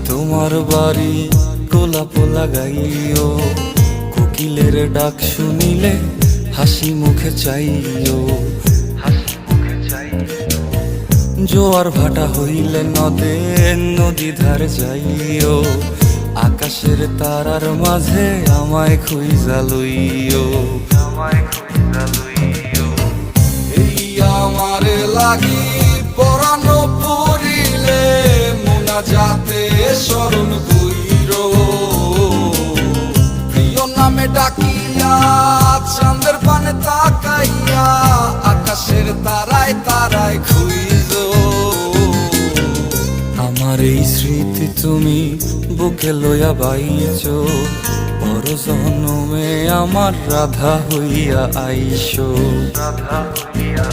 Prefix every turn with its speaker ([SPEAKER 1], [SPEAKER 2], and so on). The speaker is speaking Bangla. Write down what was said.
[SPEAKER 1] তোমার বাড়ি গোলাপ লাগাইও, কোকিলের ডাক শুনিলে হাসি মুখে চাইও, জোয়ার ভাটা হইলে নদে নদী ধারে যাইও, আকাশের তারার মাঝে আমায় খুঁজা লইও, এই আমারে লাগি পরানো পড়িলে মুনাজাতে স্মরণ কইরো, প্রিয় নামে ডাকিয়া চাঁদের পানে তাকাইয়া আকাশের তারায় তারায় খুঁজো। আমার এই স্মৃতি তুমি বুকে লইয়া বাইছো, পর জন্মে আমার রাধা হইয়া আইসো, রাধা হইয়া